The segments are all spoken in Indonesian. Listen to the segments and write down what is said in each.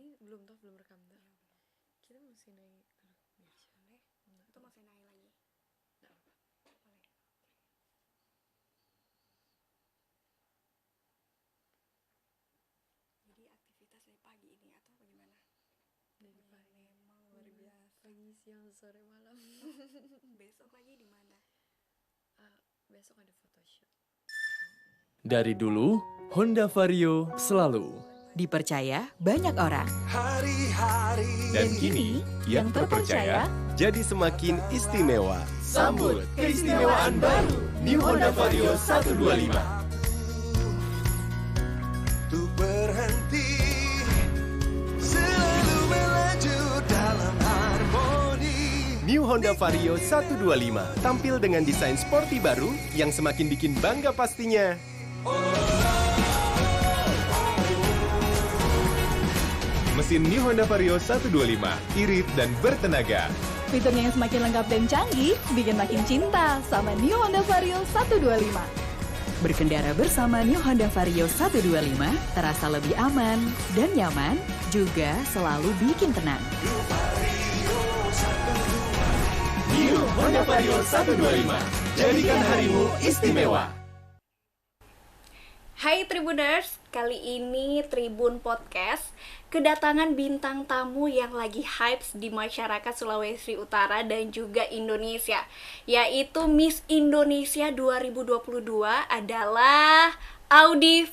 ini belum rekam tuh. Kita mesti naik. Boleh. Itu masih naik lagi. Nggak apa-apa. Boleh. Jadi aktivitas dari pagi ini atau bagaimana? Dari pagi. Memang luar biasa. Pagi, siang, sore, malam. Besok lagi di mana? Besok ada photoshoot. Dari dulu, Honda Vario selalu. Dipercaya banyak orang. Dan kini, yang terpercaya jadi semakin istimewa. Sambut keistimewaan baru New Honda Vario 125. Untuk berhenti, selalu melaju dalam harmoni. New Honda Vario 125 tampil dengan desain sporty baru yang semakin bikin bangga pastinya. Mesin New Honda Vario 125, irit dan bertenaga. Fiturnya yang semakin lengkap dan canggih bikin makin cinta sama New Honda Vario 125. Berkendara bersama New Honda Vario 125 terasa lebih aman dan nyaman, juga selalu bikin tenang. New Honda Vario 125, jadikan harimu istimewa. Hai Tribuners, kali ini Tribun Podcast kedatangan bintang tamu yang lagi hypes di masyarakat Sulawesi Utara dan juga Indonesia, yaitu Miss Indonesia 2022 adalah Audrey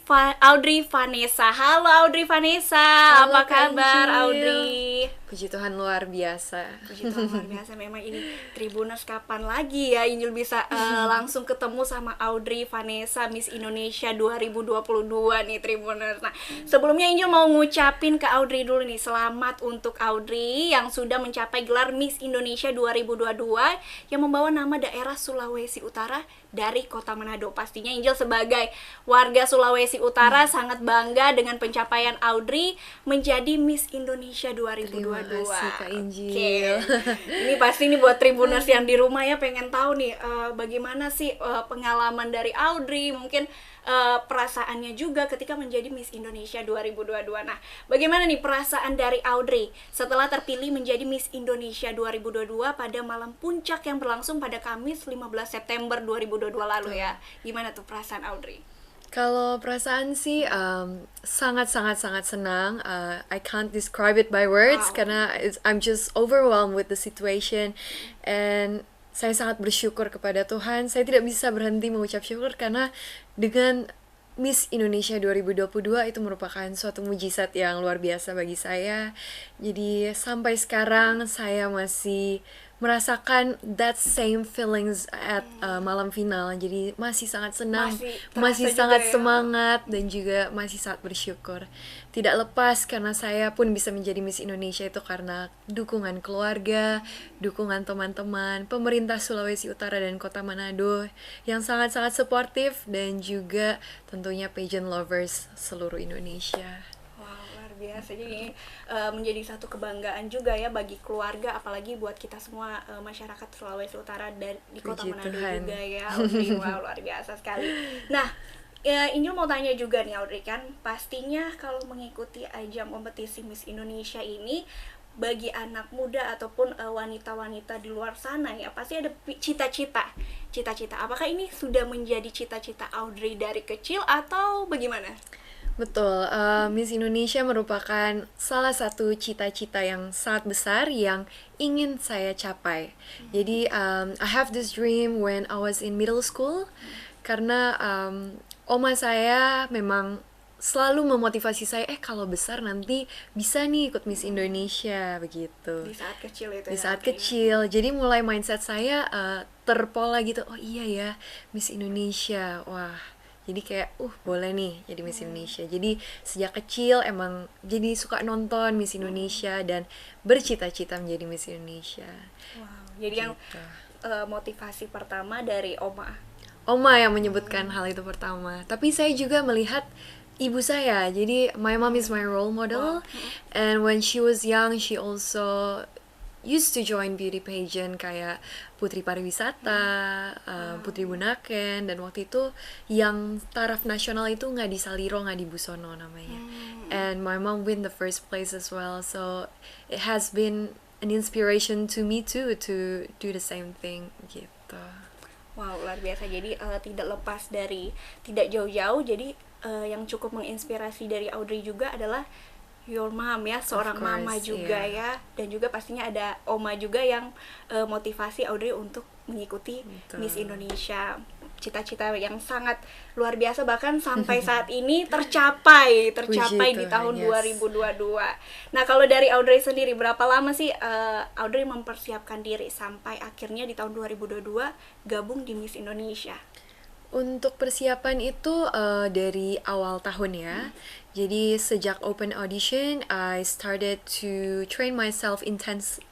Vanessa. Halo Audrey Vanessa, Halo, apa Kak kabar Injil. Audrey? Puji Tuhan luar biasa. Puji Tuhan luar biasa, memang ini Tribuners kapan lagi ya Injil bisa langsung ketemu sama Audrey Vanessa Miss Indonesia 2022 nih Tribuners. Nah, sebelumnya Injil mau ngucapin ke Audrey dulu nih, selamat untuk Audrey yang sudah mencapai gelar Miss Indonesia 2022 yang membawa nama daerah Sulawesi Utara dari Kota Manado. Pastinya Injil sebagai warga Sulawesi Utara sangat bangga dengan pencapaian Audrey menjadi Miss Indonesia 2022. Terima kasih Kak Injil. Oke. Ini pasti nih buat Tribuners yang di rumah ya pengen tahu nih bagaimana sih pengalaman dari Audrey, mungkin perasaannya juga ketika menjadi Miss Indonesia 2022. Nah, bagaimana nih perasaan dari Audrey setelah terpilih menjadi Miss Indonesia 2022 pada malam puncak yang berlangsung pada Kamis 15 September 2022 lalu ya. Gimana tuh perasaan Audrey? Kalau perasaan sih sangat senang. I can't describe it by words Wow. karena I'm just overwhelmed with the situation, and saya sangat bersyukur kepada Tuhan. Saya tidak bisa berhenti mengucap syukur karena dengan Miss Indonesia 2022 itu merupakan suatu mujizat yang luar biasa bagi saya. Jadi sampai sekarang saya masih merasakan that same feelings at malam final. Jadi masih sangat senang, terasa masih juga sangat ya. semangat, dan juga masih sangat bersyukur. Tidak lepas karena saya pun bisa menjadi Miss Indonesia itu karena dukungan keluarga, dukungan teman-teman, pemerintah Sulawesi Utara dan Kota Manado yang sangat-sangat suportif, dan juga tentunya pageant lovers seluruh Indonesia. Wow, luar biasa. Jadi menjadi satu kebanggaan juga ya bagi keluarga, apalagi buat kita semua masyarakat Sulawesi Utara dan di Kota Puji Manado Tuhan. juga ya. Audrey, wow, luar biasa sekali. Nah, Injil mau tanya juga nih Audrey, kan pastinya kalau mengikuti ajang kompetisi Miss Indonesia ini bagi anak muda ataupun wanita-wanita di luar sana ya pasti ada cita-cita. Apakah ini sudah menjadi cita-cita Audrey dari kecil atau bagaimana? Betul, Miss Indonesia merupakan salah satu cita-cita yang sangat besar yang ingin saya capai. Jadi, I have this dream when I was in middle school, karena oma saya memang selalu memotivasi saya, kalau besar nanti bisa nih ikut Miss Indonesia, begitu. Di saat kecil itu Di ya, saat Audrey? kecil, jadi mulai mindset saya terpola gitu, oh iya ya, Miss Indonesia, wah. Jadi kayak, boleh nih jadi Miss Indonesia. Jadi sejak kecil emang jadi suka nonton Miss Indonesia dan bercita-cita menjadi Miss Indonesia. Wow, jadi yang Gitu. motivasi pertama dari Oma. Oma yang menyebutkan hal itu pertama. Tapi saya juga melihat ibu saya. Jadi my mom is my role model, and when she was young she also used to join beauty pageant kayak Putri Pariwisata, Putri Bunaken, dan waktu itu yang taraf nasional itu nggak di Saliro, nggak di Busono namanya. And my mom win the first place as well, so it has been an inspiration to me too to do the same thing gitu. Wow, luar biasa. Jadi tidak lepas dari, tidak jauh-jauh. Jadi yang cukup menginspirasi dari Audrey juga adalah your mom ya, seorang Of course, mama juga yeah. ya. Dan juga pastinya ada oma juga yang motivasi Audrey untuk mengikuti Betul. Miss Indonesia. Cita-cita yang sangat luar biasa, bahkan sampai saat ini tercapai di Tuhan, tahun yes. 2022. Nah, kalau dari Audrey sendiri, berapa lama sih Audrey mempersiapkan diri sampai akhirnya di tahun 2022 gabung di Miss Indonesia? Untuk persiapan itu dari awal tahun ya. Jadi sejak open audition, I started to train myself intensely.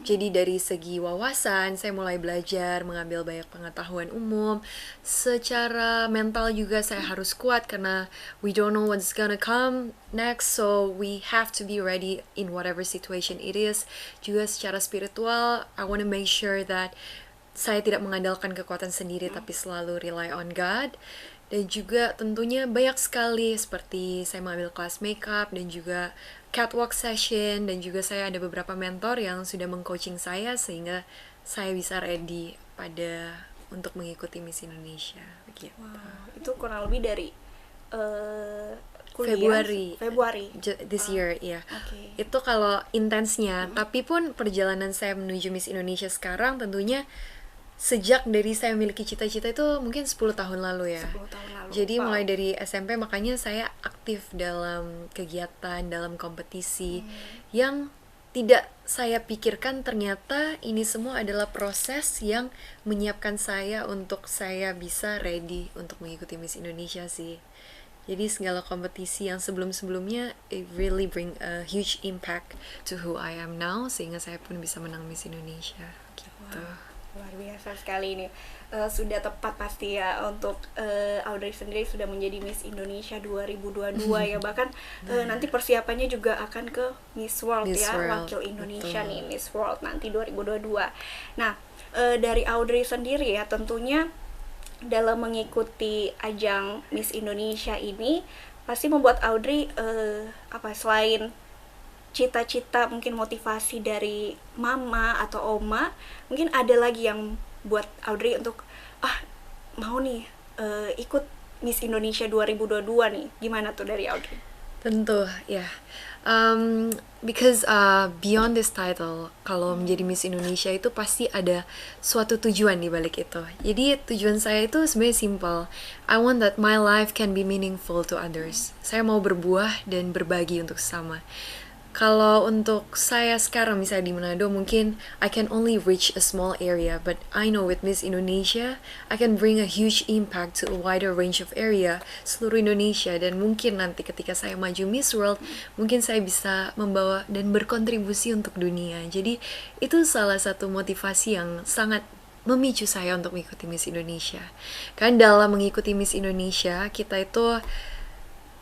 Jadi dari segi wawasan, saya mulai belajar, mengambil banyak pengetahuan umum. Secara mental juga saya harus kuat karena we don't know what's gonna come next, so we have to be ready in whatever situation it is. Juga secara spiritual, I want to make sure that saya tidak mengandalkan kekuatan sendiri tapi selalu rely on God. Dan juga tentunya banyak sekali seperti saya mengambil kelas makeup dan juga catwalk session, dan juga saya ada beberapa mentor yang sudah mengcoaching saya sehingga saya bisa ready untuk mengikuti Miss Indonesia begitu. Wow, itu kurang lebih dari kuliah Februari This year ya. Oke. Itu kalau intensnya, tapi pun perjalanan saya menuju Miss Indonesia sekarang tentunya sejak dari saya memiliki cita-cita itu mungkin 10 tahun lalu ya. 10 tahun lalu. Jadi Wow. mulai dari SMP makanya saya aktif dalam kegiatan, dalam kompetisi yang tidak saya pikirkan ternyata ini semua adalah proses yang menyiapkan saya untuk saya bisa ready untuk mengikuti Miss Indonesia sih. Jadi segala kompetisi yang sebelum-sebelumnya it really bring a huge impact to who I am now sehingga saya pun bisa menang Miss Indonesia gitu. Luar biasa sekali ini. Sudah tepat pasti ya untuk Audrey sendiri sudah menjadi Miss Indonesia 2022 ya. Bahkan nanti persiapannya juga akan ke Miss World Miss ya, World, wakil Indonesia betul. nih Miss World nanti 2022. Nah, dari Audrey sendiri ya tentunya dalam mengikuti ajang Miss Indonesia ini pasti membuat Audrey selain cita-cita, mungkin motivasi dari mama atau oma, mungkin ada lagi yang buat Audrey untuk mau nih ikut Miss Indonesia 2022 nih. Gimana tuh dari Audrey? Tentu ya. Because beyond this title, kalau menjadi Miss Indonesia itu pasti ada suatu tujuan di balik itu. Jadi tujuan saya itu sebenarnya simple. I want that my life can be meaningful to others. Saya mau berbuah dan berbagi untuk sesama. Kalau untuk saya sekarang misalnya di Manado, mungkin I can only reach a small area, but I know with Miss Indonesia, I can bring a huge impact to a wider range of area, seluruh Indonesia, dan mungkin nanti ketika saya maju Miss World, mungkin saya bisa membawa dan berkontribusi untuk dunia. Jadi itu salah satu motivasi yang sangat memicu saya untuk mengikuti Miss Indonesia. Kan dalam mengikuti Miss Indonesia, kita itu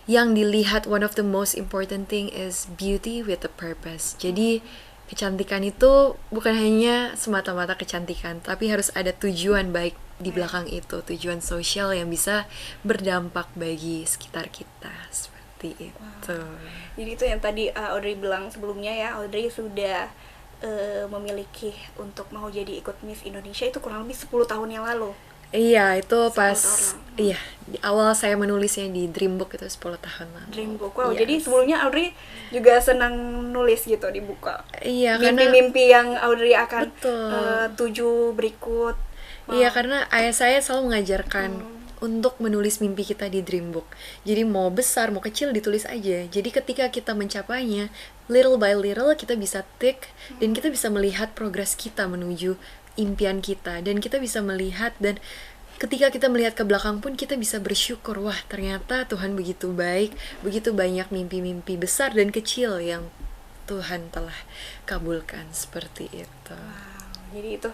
yang dilihat one of the most important thing is beauty with a purpose. Jadi kecantikan itu bukan hanya semata-mata kecantikan, tapi harus ada tujuan baik di belakang itu, tujuan sosial yang bisa berdampak bagi sekitar kita, seperti itu. Jadi itu yang tadi Audrey bilang sebelumnya ya, Audrey sudah memiliki untuk mau jadi ikut Miss Indonesia itu kurang lebih 10 tahun yang lalu. Iya, itu pas tahun iya, di awal saya menulisnya di Dreambook itu 10 tahun lalu. Dreambook. Wow, Yes. jadi sebelumnya Audrey juga senang nulis gitu di buku. Iya, karena Mimpi-mimpi yang Audrey akan Betul. tuju berikut. Iya, karena ayah saya selalu mengajarkan untuk menulis mimpi kita di Dreambook. Jadi mau besar, mau kecil ditulis aja. Jadi ketika kita mencapainya, little by little kita bisa tick dan kita bisa melihat progres kita menuju impian kita, dan kita bisa melihat, dan ketika kita melihat ke belakang pun kita bisa bersyukur, wah ternyata Tuhan begitu baik, begitu banyak mimpi-mimpi besar dan kecil yang Tuhan telah kabulkan, seperti itu. Jadi itu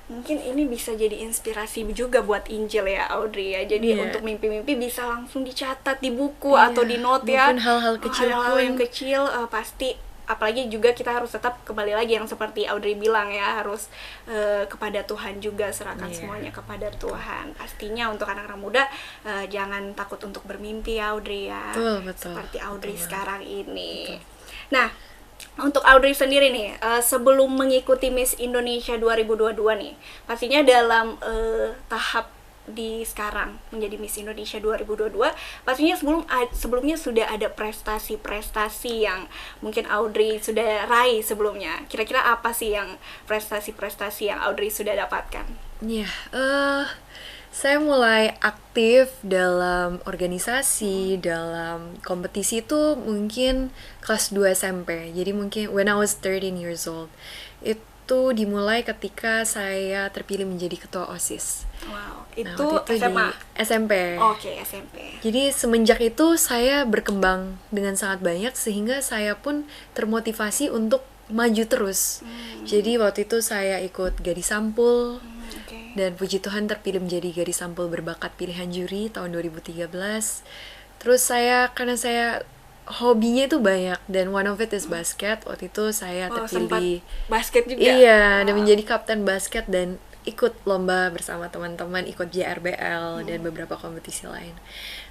mungkin ini bisa jadi inspirasi juga buat Injil ya Audrey ya. Jadi Iya. untuk mimpi-mimpi bisa langsung dicatat di buku Iya, atau di note ya. maupun hal-hal kecil Hal-hal pun. yang kecil pasti apalagi juga kita harus tetap kembali lagi yang seperti Audrey bilang ya, harus kepada Tuhan juga, serahkan semuanya kepada Tuhan. Pastinya untuk anak-anak muda jangan takut untuk bermimpi ya Audrey ya. Betul. Seperti Audrey sekarang ini. Nah, untuk Audrey sendiri nih, sebelum mengikuti Miss Indonesia 2022 nih, pastinya dalam tahap di sekarang menjadi Miss Indonesia 2022, pastinya sebelumnya sudah ada prestasi-prestasi yang mungkin Audrey sudah raih sebelumnya. Kira-kira apa sih yang prestasi-prestasi yang Audrey sudah dapatkan? Saya mulai aktif dalam organisasi, dalam kompetisi itu mungkin kelas 2 SMP. Jadi mungkin when I was 13 years old. Itu dimulai ketika saya terpilih menjadi ketua OSIS. Wow, Nah, itu waktu SMA? di SMP. Oke, SMP. Jadi semenjak itu saya berkembang dengan sangat banyak sehingga saya pun termotivasi untuk maju terus. Jadi waktu itu saya ikut Gadis Sampul. Oke. Dan puji Tuhan terpilih menjadi Gadis Sampul berbakat pilihan juri tahun 2013. Terus karena saya hobinya itu banyak dan one of it is basket. Waktu itu saya terpilih basket juga? Iya, dan menjadi kapten basket dan ikut lomba bersama teman-teman, ikut JRBL dan beberapa kompetisi lain.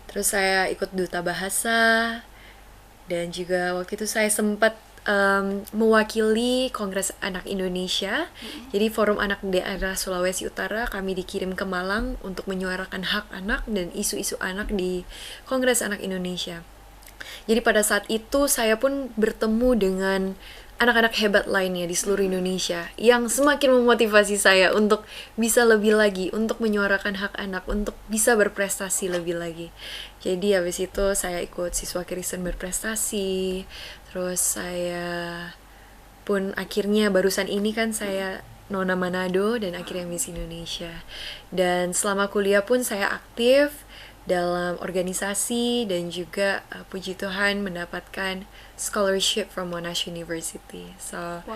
Terus saya ikut duta bahasa dan juga waktu itu saya sempat mewakili Kongres Anak Indonesia. Jadi Forum Anak Daerah Sulawesi Utara kami dikirim ke Malang untuk menyuarakan hak anak dan isu-isu anak di Kongres Anak Indonesia. Jadi pada saat itu saya pun bertemu dengan anak-anak hebat lainnya di seluruh Indonesia yang semakin memotivasi saya untuk bisa lebih lagi, untuk menyuarakan hak anak, untuk bisa berprestasi lebih lagi. Jadi habis itu saya ikut Siswa Kristen Berprestasi. Terus saya pun akhirnya barusan ini kan saya Nona Manado dan akhirnya Miss Indonesia. Dan selama kuliah pun saya aktif dalam organisasi dan juga puji Tuhan mendapatkan scholarship from Monash University. So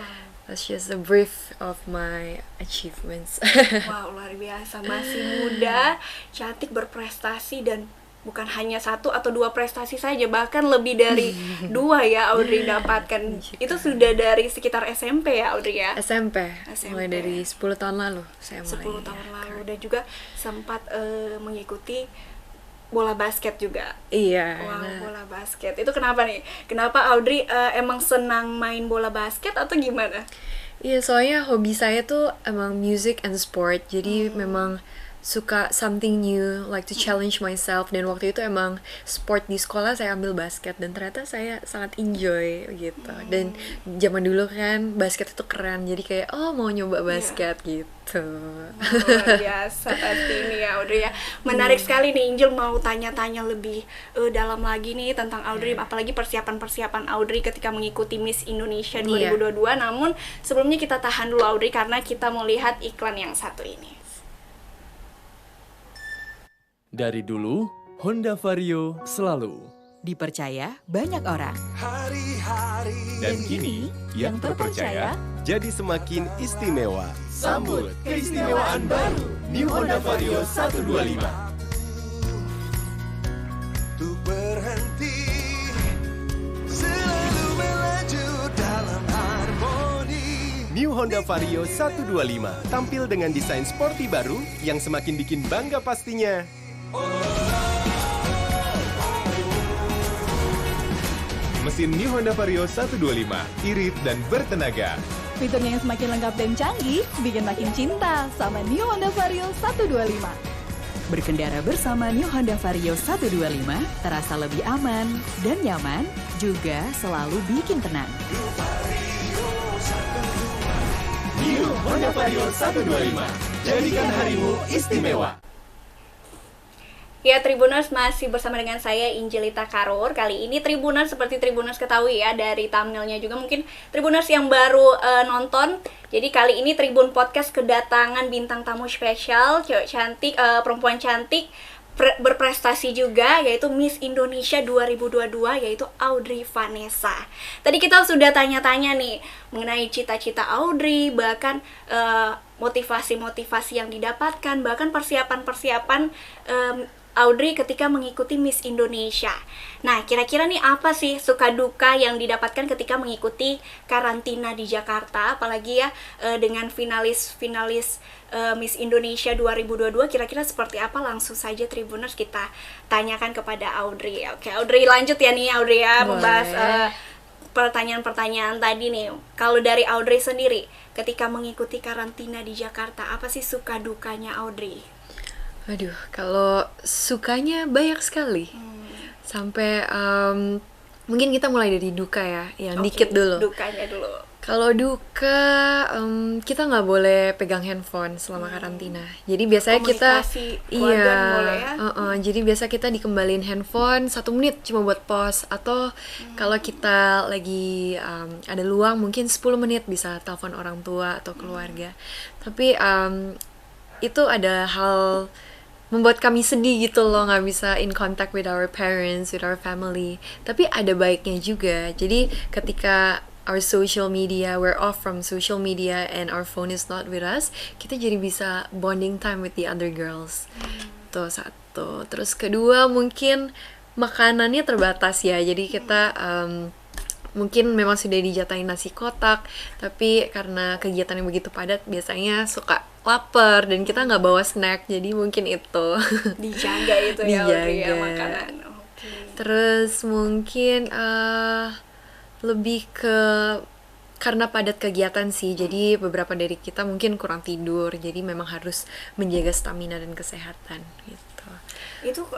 that's just a brief of my achievements. Wow, luar biasa, masih muda, cantik, berprestasi, dan bukan hanya 1 atau 2 prestasi saja, bahkan lebih dari 2 ya Audrey dapatkan. Itu sudah dari sekitar SMP ya Audrey ya? SMP. Mulai dari 10 tahun lalu saya mulai. 10 tahun lalu, dan juga sempat mengikuti bola basket juga. Iya. Wow, bola basket. Itu kenapa nih? Kenapa Audrey emang senang main bola basket atau gimana? Iya, soalnya hobi saya tuh emang music and sport. Jadi memang suka something new, like to challenge myself. Dan waktu itu emang sport di sekolah saya ambil basket dan ternyata saya sangat enjoy gitu. Dan zaman dulu kan basket itu keren, jadi kayak mau nyoba basket gitu. Luar biasa pasti ini ya Audrey ya. Menarik sekali nih, Angel mau tanya-tanya lebih dalam lagi nih tentang Audrey, apalagi persiapan-persiapan Audrey ketika mengikuti Miss Indonesia 2022. Namun sebelumnya kita tahan dulu Audrey karena kita mau lihat iklan yang satu ini. Dari dulu, Honda Vario selalu. Dipercaya banyak orang. Hari-hari Dan kini, yang terpercaya jadi semakin istimewa. Sambut keistimewaan baru, New Honda Vario 125. untuk berhenti, selalu melaju dalam harmoni. New Honda Vario 125 tampil dengan desain sporty baru yang semakin bikin bangga pastinya. Mesin New Honda Vario 125, irit dan bertenaga. Fiturnya yang semakin lengkap dan canggih bikin makin cinta sama New Honda Vario 125. Berkendara bersama New Honda Vario 125 terasa lebih aman dan nyaman, juga selalu bikin tenang. New Honda Vario 125, jadikan harimu istimewa. Ya, Tribuners masih bersama dengan saya Injelita Karur. Kali ini Tribuners seperti Tribuners ketahui ya dari thumbnailnya juga, mungkin Tribuners yang baru nonton. Jadi kali ini Tribun Podcast kedatangan bintang tamu spesial, cewek cantik, perempuan cantik, berprestasi juga, yaitu Miss Indonesia 2022, yaitu Audrey Vanessa. Tadi kita sudah tanya-tanya nih mengenai cita-cita Audrey, bahkan motivasi-motivasi yang didapatkan, bahkan persiapan-persiapan Audrey ketika mengikuti Miss Indonesia. Nah, kira-kira nih apa sih suka duka yang didapatkan ketika mengikuti karantina di Jakarta, apalagi ya dengan finalis-finalis Miss Indonesia 2022, kira-kira seperti apa? Langsung saja Tribuners kita tanyakan kepada Audrey. Oke, Audrey lanjut ya nih, Audrey ya, membahas pertanyaan-pertanyaan tadi nih. Kalau dari Audrey sendiri, ketika mengikuti karantina di Jakarta, apa sih suka dukanya Audrey? Aduh, kalau sukanya banyak sekali. Sampai mungkin kita mulai dari duka ya, yang Oke, dikit dulu. Dukanya dulu. Kalau duka, kita nggak boleh pegang handphone selama karantina. Jadi biasanya kita, Komunikasi keluarga boleh ya? jadi biasa kita dikembalin handphone 1 menit cuma buat pause, atau kalau kita lagi ada luang mungkin 10 menit bisa telepon orang tua atau keluarga. Tapi itu ada hal membuat kami sedih gitu loh, nggak bisa in contact with our parents, with our family. Tapi ada baiknya juga. Jadi ketika our social media, we're off from social media and our phone is not with us, kita jadi bisa bonding time with the other girls. Tuh satu. Terus kedua mungkin makanannya terbatas ya, jadi kita mungkin memang sudah dijatahin nasi kotak, tapi karena kegiatan yang begitu padat biasanya suka lapar dan kita nggak bawa snack, jadi mungkin itu. Dijaga itu ya Audrey ya, makanan. Oke. Terus mungkin lebih ke karena padat kegiatan sih, jadi beberapa dari kita mungkin kurang tidur, jadi memang harus menjaga stamina dan kesehatan gitu. Itu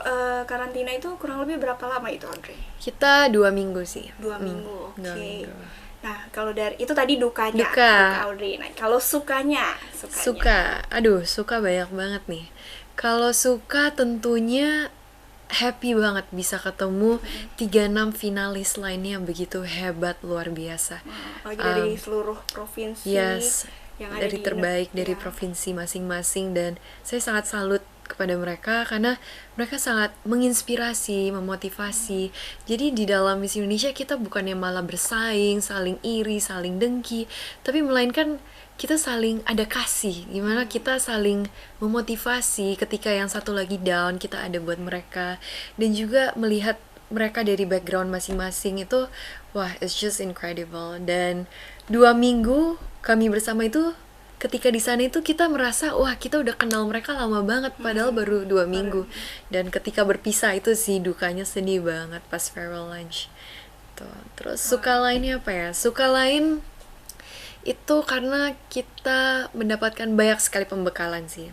karantina itu kurang lebih berapa lama itu Audrey? Kita 2 minggu sih. 2 minggu, oke. 2 minggu. Nah, kalau dari itu tadi dukanya, Duka. Audrey. Nah, kalau sukanya. Suka banyak banget nih. Kalau suka tentunya happy banget bisa ketemu 36 finalis lainnya yang begitu hebat, luar biasa. Apalagi dari seluruh provinsi yang ada dari di terbaik dari ya. provinsi masing-masing, dan saya sangat salut kepada mereka karena mereka sangat menginspirasi, memotivasi. Jadi di dalam Miss Indonesia kita bukannya malah bersaing, saling iri, saling dengki, tapi melainkan kita saling ada kasih, gimana kita saling memotivasi ketika yang satu lagi down, kita ada buat mereka. Dan juga melihat mereka dari background masing-masing itu, wah, it's just incredible. Dan 2 minggu kami bersama itu, ketika di sana itu kita merasa, wah, kita udah kenal mereka lama banget, padahal baru 2 minggu. Dan ketika berpisah itu sih dukanya sedih banget pas farewell lunch. Tuh. Terus suka lainnya apa ya? Suka lain itu karena kita mendapatkan banyak sekali pembekalan sih.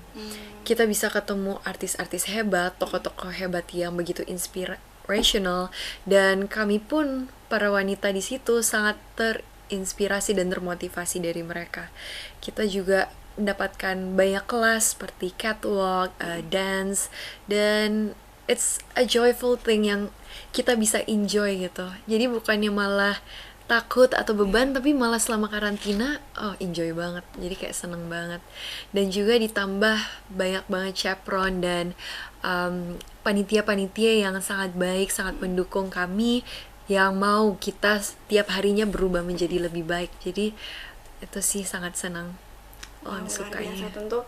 Kita bisa ketemu artis-artis hebat, tokoh-tokoh hebat yang begitu inspirational, dan kami pun para wanita di situ sangat terinspirasi dan termotivasi dari mereka. Kita juga mendapatkan banyak kelas seperti catwalk, dance, dan it's a joyful thing yang kita bisa enjoy gitu. Jadi bukannya malah takut atau beban, tapi malah selama karantina enjoy banget, jadi kayak seneng banget. Dan juga ditambah banyak banget chaperon dan panitia-panitia yang sangat baik, sangat mendukung kami, yang mau kita setiap harinya berubah menjadi lebih baik. Jadi itu sih sangat senang. Luar Sukanya. biasa. Tentu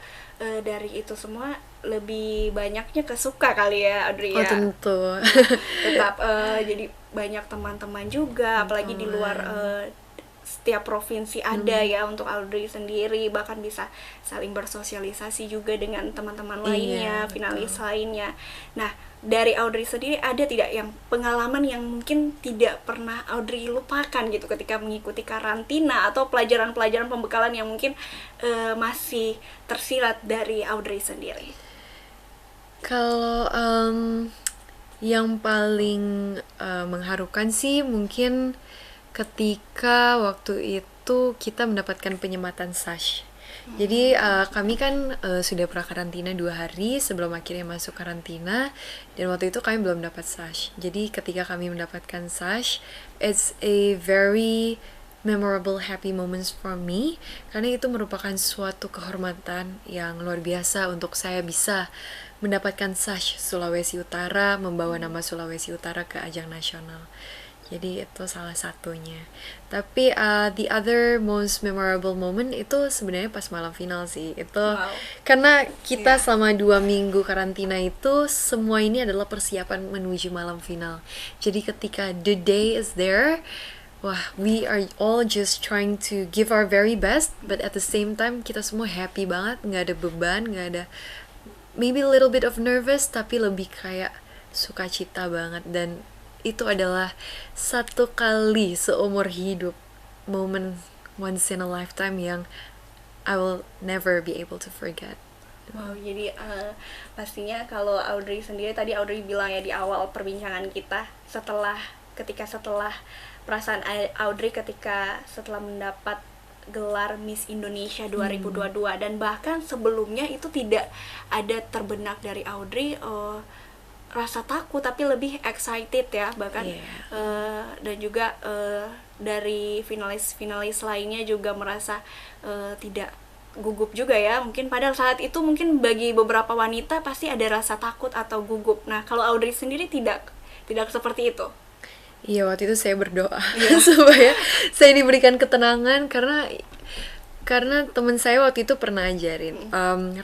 dari itu semua lebih banyaknya kesuka kali ya Audrey ya. Tentu. Tetap jadi banyak teman-teman juga, apalagi di luar setiap provinsi ada ya untuk Audrey sendiri, bahkan bisa saling bersosialisasi juga dengan teman-teman lainnya, finalis lainnya. Nah, dari Audrey sendiri ada tidak yang pengalaman yang mungkin tidak pernah Audrey lupakan gitu ketika mengikuti karantina, atau pelajaran-pelajaran pembekalan yang mungkin masih tersirat dari Audrey sendiri? Kalau yang paling mengharukan sih mungkin ketika waktu itu kita mendapatkan penyematan SASH. Jadi kami kan sudah pernah karantina 2 hari sebelum akhirnya masuk karantina, dan waktu itu kami belum dapat SASH. Jadi ketika kami mendapatkan SASH, it's a very memorable happy moments for me, karena itu merupakan suatu kehormatan yang luar biasa untuk saya bisa mendapatkan SASH Sulawesi Utara, membawa nama Sulawesi Utara ke ajang nasional. Jadi itu salah satunya. Tapi the other most memorable moment itu sebenarnya pas malam final sih. Itu Wow. karena kita selama 2 minggu karantina itu semua ini adalah persiapan menuju malam final. Jadi ketika the day is there, wah, we are all just trying to give our very best, but at the same time kita semua happy banget, nggak ada beban, nggak ada, maybe a little bit of nervous, tapi lebih kayak sukacita banget. Dan itu adalah satu kali seumur hidup, moment once in a lifetime yang I will never be able to forget. Wow, jadi pastinya kalau Audrey sendiri, tadi Audrey bilang ya di awal perbincangan kita, setelah perasaan Audrey ketika setelah mendapat gelar Miss Indonesia 2022, dan bahkan sebelumnya itu tidak ada terbenak dari Audrey rasa takut, tapi lebih excited ya, bahkan dan juga dari finalis lainnya juga merasa tidak gugup juga ya, mungkin padahal saat itu mungkin bagi beberapa wanita pasti ada rasa takut atau gugup. Nah, kalau Audrey sendiri tidak seperti itu. Iya, waktu itu saya berdoa supaya saya diberikan ketenangan, karena teman saya waktu itu pernah ajarin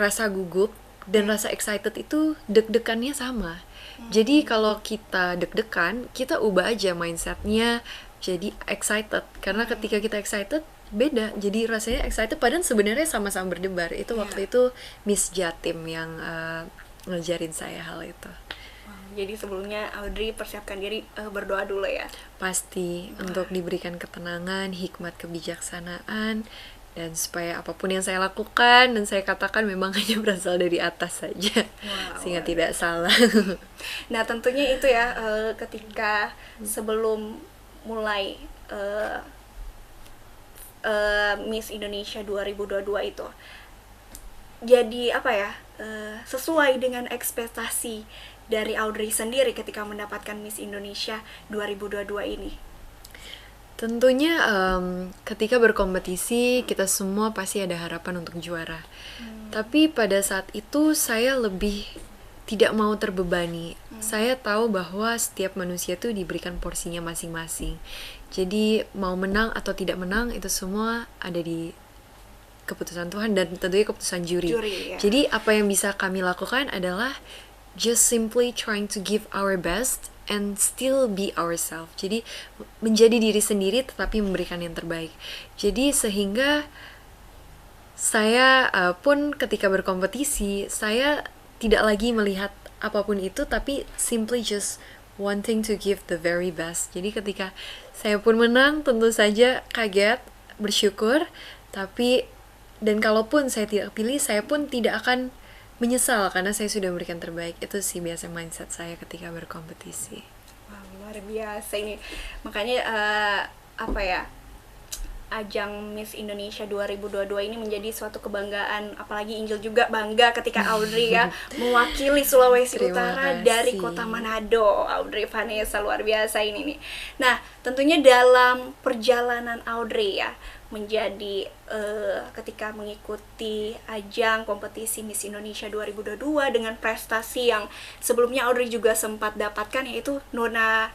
rasa gugup dan rasa excited itu deg-degannya sama. Jadi kalau kita deg-degan, kita ubah aja mindsetnya jadi excited. Karena ketika kita excited beda, jadi rasanya excited padahal sebenarnya sama-sama berdebar. Itu waktu itu Miss Jatim yang ngajarin saya hal itu. Jadi sebelumnya Audrey persiapkan diri berdoa dulu ya. Pasti untuk diberikan ketenangan, hikmat kebijaksanaan, dan supaya apapun yang saya lakukan dan saya katakan memang hanya berasal dari atas saja, sehingga tidak salah. Nah, tentunya itu ya, ketika sebelum mulai Miss Indonesia 2022 itu, jadi apa ya, sesuai dengan ekspektasi dari Audrey sendiri ketika mendapatkan Miss Indonesia 2022 ini. Tentunya ketika berkompetisi kita semua pasti ada harapan untuk juara. Tapi pada saat itu saya lebih tidak mau terbebani. Saya tahu bahwa setiap manusia itu diberikan porsinya masing-masing. Jadi mau menang atau tidak menang itu semua ada di keputusan Tuhan dan tentunya keputusan juri. Ya. Jadi apa yang bisa kami lakukan adalah just simply trying to give our best and still be ourselves. Jadi menjadi diri sendiri tetapi memberikan yang terbaik. Jadi sehingga saya pun ketika berkompetisi, saya tidak lagi melihat apapun itu, tapi simply just wanting to give the very best. Jadi ketika saya pun menang, tentu saja kaget, bersyukur, tapi dan kalaupun saya tidak pilih, saya pun tidak akan menyesal karena saya sudah memberikan terbaik. Itu sih biasa mindset saya ketika berkompetisi. Wah, luar biasa ini. Makanya apa ya, ajang Miss Indonesia 2022 ini menjadi suatu kebanggaan, apalagi Injil juga bangga ketika Audrey ya mewakili Sulawesi Utara dari kota Manado. Audrey Vanessa luar biasa ini nih. Nah, tentunya dalam perjalanan Audrey ya menjadi ketika mengikuti ajang kompetisi Miss Indonesia 2022 dengan prestasi yang sebelumnya Audrey juga sempat dapatkan, yaitu Nona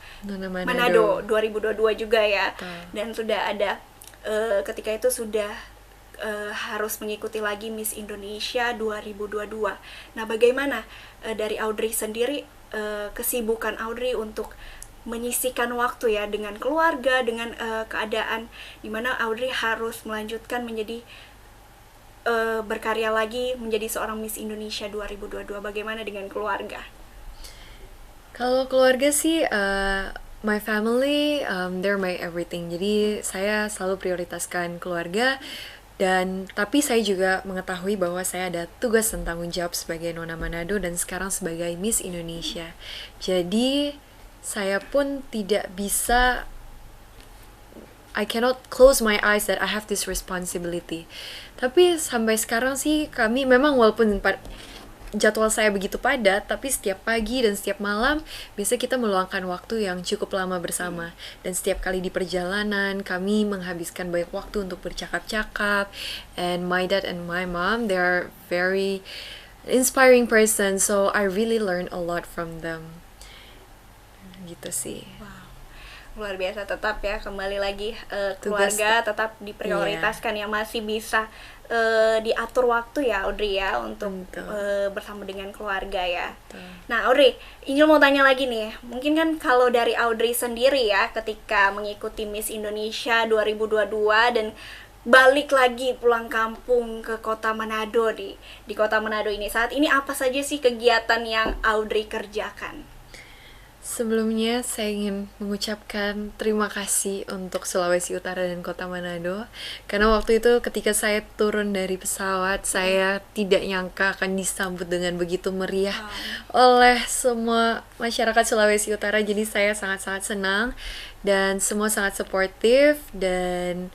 Manado 2022 juga ya. Dan sudah ada ketika itu sudah harus mengikuti lagi Miss Indonesia 2022. Nah, bagaimana dari Audrey sendiri, kesibukan Audrey untuk menyisihkan waktu ya dengan keluarga, dengan keadaan dimana Audrey harus melanjutkan menjadi berkarya lagi menjadi seorang Miss Indonesia 2022. Bagaimana dengan keluarga? Kalau keluarga sih my family, they're my everything. Jadi saya selalu prioritaskan keluarga, dan tapi saya juga mengetahui bahwa saya ada tugas dan tanggung jawab sebagai Nona Manado dan sekarang sebagai Miss Indonesia. Jadi saya pun tidak bisa, I cannot close my eyes that I have this responsibility. Tapi sampai sekarang sih kami memang walaupun jadwal saya begitu padat, tapi setiap pagi dan setiap malam biasanya kita meluangkan waktu yang cukup lama bersama. Dan setiap kali di perjalanan kami menghabiskan banyak waktu untuk bercakap-cakap. And my dad and my mom, they are very inspiring person, so I really learn a lot from them. Gitu sih. Luar biasa, tetap ya kembali lagi keluarga tetap diprioritaskan ya, masih bisa diatur waktu ya Audrey ya untuk bersama dengan keluarga ya. Nah Audrey, Injil mau tanya lagi nih, mungkin kan kalau dari Audrey sendiri ya ketika mengikuti Miss Indonesia 2022 dan balik lagi pulang kampung ke kota Manado di kota Manado ini, saat ini apa saja sih kegiatan yang Audrey kerjakan? Sebelumnya saya ingin mengucapkan terima kasih untuk Sulawesi Utara dan Kota Manado, karena waktu itu ketika saya turun dari pesawat saya tidak nyangka akan disambut dengan begitu meriah oleh semua masyarakat Sulawesi Utara. Jadi saya sangat-sangat senang dan semua sangat supportive, dan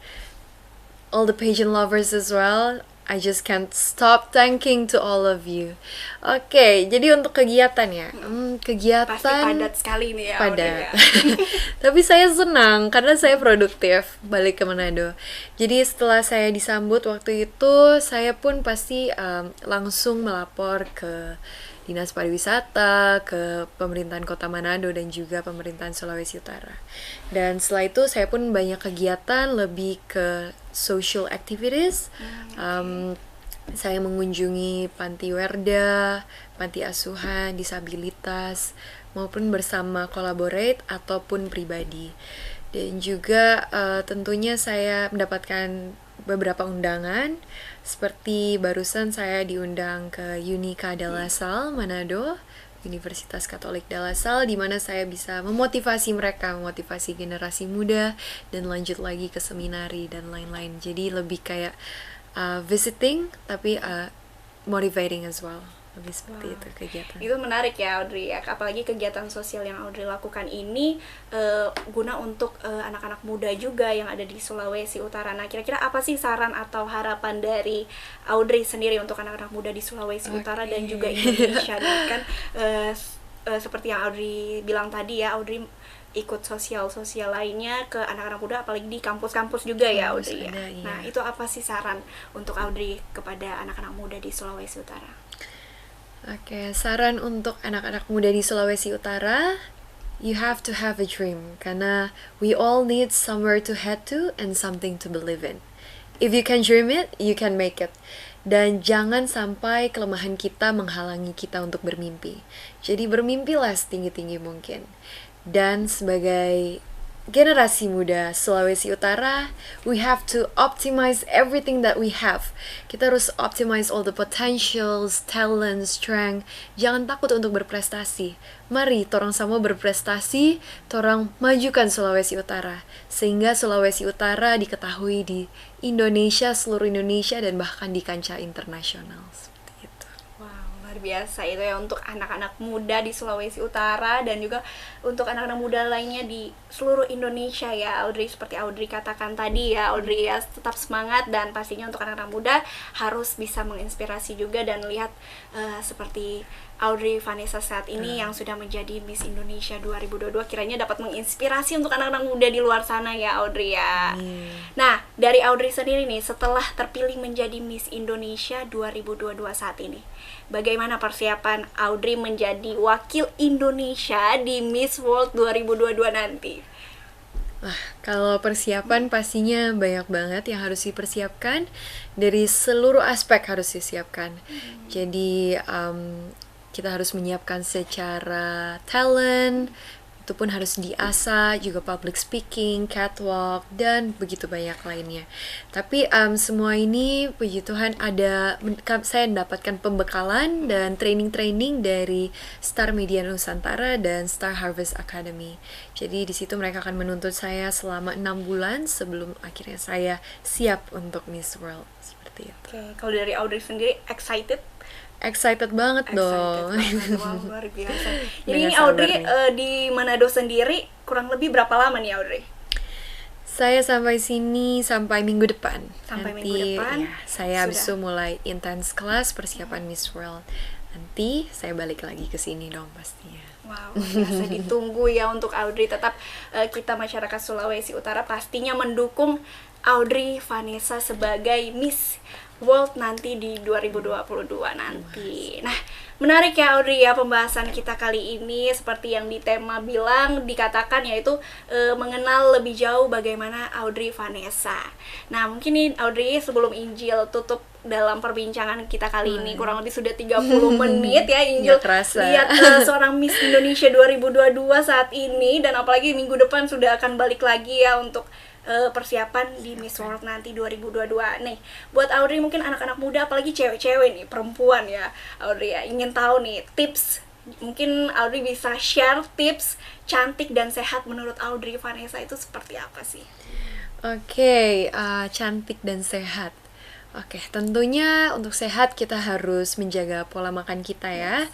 all the pageant lovers as well. I just can't stop thanking to all of you. Oke, jadi untuk kegiatan ya, kegiatan Pasti padat sekali nih ya Audrey ya. Tapi saya senang karena saya produktif balik ke Manado. Jadi setelah saya disambut waktu itu, saya pun pasti langsung melapor ke Dinas Pariwisata, ke pemerintahan Kota Manado dan juga pemerintahan Sulawesi Utara. Dan setelah itu saya pun banyak kegiatan lebih ke social activities. Saya mengunjungi panti werda, panti asuhan, disabilitas, maupun bersama collaborate ataupun pribadi. Dan juga tentunya saya mendapatkan beberapa undangan, seperti barusan saya diundang ke Unika de la Salle Manado, Universitas Katolik de la Salle, di mana saya bisa memotivasi mereka, memotivasi generasi muda, dan lanjut lagi ke seminari dan lain-lain. Jadi lebih kayak visiting, tapi motivating as well. Lebih seperti itu kegiatan. Itu menarik ya Audrey ya, apalagi kegiatan sosial yang Audrey lakukan ini guna untuk anak-anak muda juga yang ada di Sulawesi Utara. Nah kira-kira apa sih saran atau harapan dari Audrey sendiri untuk anak-anak muda di Sulawesi Utara dan juga Indonesia? Dan kan seperti yang Audrey bilang tadi ya, Audrey ikut sosial lainnya ke anak-anak muda, apalagi di kampus-kampus juga ya Audrey ya. Nah itu apa sih saran untuk Audrey kepada anak-anak muda di Sulawesi Utara? Oke, saran untuk anak-anak muda di Sulawesi Utara, you have to have a dream, karena we all need somewhere to head to and something to believe in. If you can dream it, you can make it. Dan jangan sampai kelemahan kita menghalangi kita untuk bermimpi. Jadi bermimpilah setinggi-tinggi mungkin. Dan sebagai generasi muda Sulawesi Utara, we have to optimize everything that we have. Kita harus optimize all the potentials, talent, strength. Jangan takut untuk berprestasi. Mari torang sama berprestasi, torang majukan Sulawesi Utara, sehingga Sulawesi Utara diketahui di Indonesia, seluruh Indonesia, dan bahkan di kancah internasional. Biasa itu ya untuk anak-anak muda di Sulawesi Utara dan juga untuk anak-anak muda lainnya di seluruh Indonesia ya Audrey. Seperti Audrey katakan tadi ya Audrey ya, tetap semangat, dan pastinya untuk anak-anak muda harus bisa menginspirasi juga, dan lihat seperti Audrey Vanessa saat ini yang sudah menjadi Miss Indonesia 2022, kiranya dapat menginspirasi untuk anak-anak muda di luar sana ya Audrey ya. Nah dari Audrey sendiri nih, setelah terpilih menjadi Miss Indonesia 2022 saat ini, bagaimana persiapan Audrey menjadi wakil Indonesia di Miss World 2022 nanti? Kalau persiapan pastinya banyak banget yang harus dipersiapkan, dari seluruh aspek harus disiapkan. Jadi kita harus menyiapkan secara talent, itu pun harus diasah, juga public speaking, catwalk, dan begitu banyak lainnya. Tapi semua ini puji Tuhan saya mendapatkan pembekalan dan training dari Star Media Nusantara dan Star Harvest Academy. Jadi di situ mereka akan menuntut saya selama 6 bulan sebelum akhirnya saya siap untuk Miss World, seperti itu. Kalau dari Audrey sendiri Excited banget dong. Wow, luar biasa. Jadi ini Audrey di Manado sendiri kurang lebih berapa lama nih Audrey? Saya sampai sini sampai minggu depan. Minggu depan. Ya, saya habis itu mulai intense kelas persiapan Miss World. Nanti saya balik lagi ke sini dong pastinya. Wow, biasa ditunggu ya untuk Audrey. Tetap kita masyarakat Sulawesi Utara pastinya mendukung Audrey Vanessa sebagai Miss World nanti di 2022 nanti. Nah, menarik ya Audrey ya pembahasan kita kali ini, seperti yang di tema bilang dikatakan, yaitu mengenal lebih jauh bagaimana Audrey Vanessa. Nah, mungkin nih Audrey, sebelum Injil tutup dalam perbincangan kita kali ini, kurang lebih sudah 30 menit ya Injil lihat seorang Miss Indonesia 2022 saat ini, dan apalagi minggu depan sudah akan balik lagi ya untuk persiapan di Miss World nanti 2022. Nih, buat Audrey, mungkin anak-anak muda, apalagi cewek-cewek nih, perempuan ya Audrey ya, ingin tahu nih tips, mungkin Audrey bisa share tips cantik dan sehat menurut Audrey Vanessa itu seperti apa sih? Oke, cantik dan sehat. Oke, tentunya untuk sehat kita harus menjaga pola makan kita ya.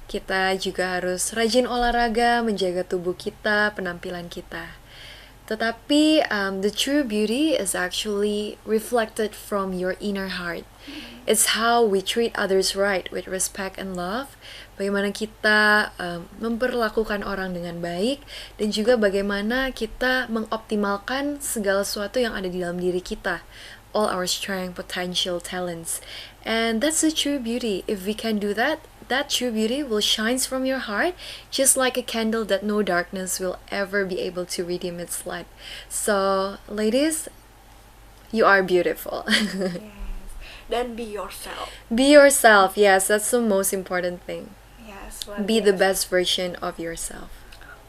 Kita juga harus rajin olahraga, menjaga tubuh kita, penampilan kita. Tetapi the true beauty is actually reflected from your inner heart. It's how we treat others right with respect and love. Bagaimana kita memperlakukan orang dengan baik, dan juga bagaimana kita mengoptimalkan segala sesuatu yang ada di dalam diri kita. All our strength, potential, talents. And that's the true beauty. If we can do that, that true beauty will shine from your heart, just like a candle that no darkness will ever be able to redeem its light. So, ladies, you are beautiful. Yes. Dan be yourself. Be yourself, yes, that's the most important thing. Yes, Be the best version of yourself.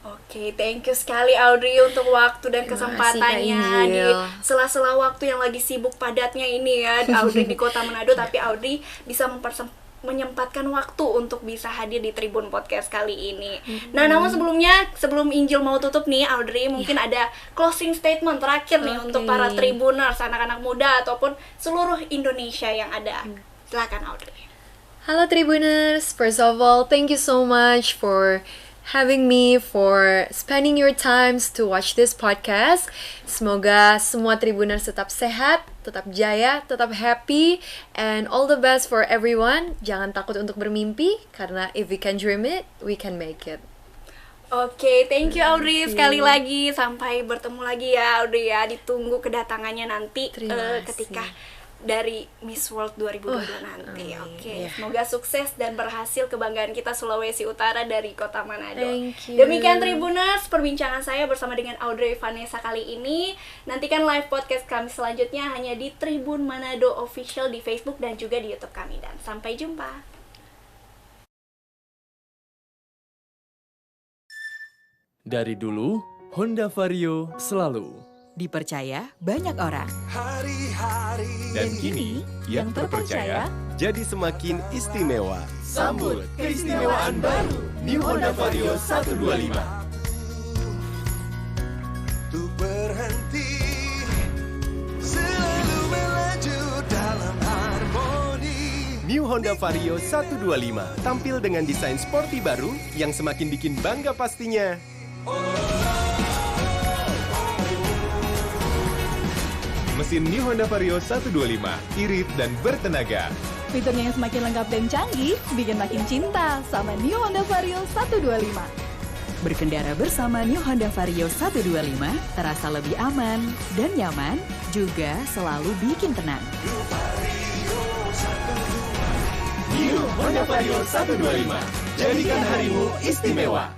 Oke, thank you sekali Audrey untuk waktu dan Terima kesempatannya kasih, Kak di Injil. sela-sela waktu yang lagi sibuk padatnya ini ya, Audrey di Kota Manado, tapi Audrey bisa menyempatkan waktu untuk bisa hadir di Tribun Podcast kali ini. Nah, namun sebelum Injil mau tutup nih, Audrey, mungkin ada closing statement terakhir nih untuk para Tribuners, anak-anak muda ataupun seluruh Indonesia yang ada. Silakan Audrey. Halo Tribuners, first of all, thank you so much for having me, for spending your times to watch this podcast. Semoga semua Tribuners tetap sehat, tetap jaya, tetap happy, and all the best for everyone. Jangan takut untuk bermimpi, karena if we can dream it, we can make it. Oke, thank you Audrey sekali lagi. Sampai bertemu lagi ya Audrey ya. Ditunggu kedatangannya nanti ketika dari Miss World 2022 nanti. Oke, semoga sukses dan berhasil, kebanggaan kita Sulawesi Utara dari Kota Manado. Thank you. Demikian Tribuners, perbincangan saya bersama dengan Audrey Vanessa kali ini. Nantikan live podcast kami selanjutnya hanya di Tribun Manado Official di Facebook dan juga di YouTube kami, dan sampai jumpa. Dari dulu, Honda Vario selalu Dipercaya banyak orang. Hari-hari dan kini yang terpercaya jadi semakin istimewa. Sambut keistimewaan baru New Honda Vario 125. untuk berhenti, selalu melaju dalam harmoni. New Honda Vario 125 tampil dengan desain sporty baru yang semakin bikin bangga pastinya. Mesin New Honda Vario 125, irit dan bertenaga. Fiturnya yang semakin lengkap dan canggih bikin makin cinta sama New Honda Vario 125. Berkendara bersama New Honda Vario 125 terasa lebih aman dan nyaman, juga selalu bikin tenang. New Honda Vario 125, jadikan harimu istimewa.